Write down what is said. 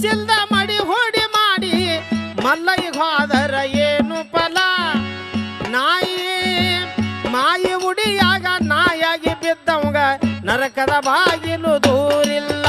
ಹುಚ್ಚಿಲ್ದ ಮಡಿ ಹೂಡಿ ಮಾಡಿ ಮಲ್ಲಯ್ಯ ಹೋದರ ಏನು ಫಲ ನಾಯಿ ಮಾಯಿ ಉಡಿಯಾಗ ನಾಯಾಗಿ ಬಿದ್ದವಂಗ ನರಕದ ಬಾಗಿಲು ದೂರಿಲ್ಲ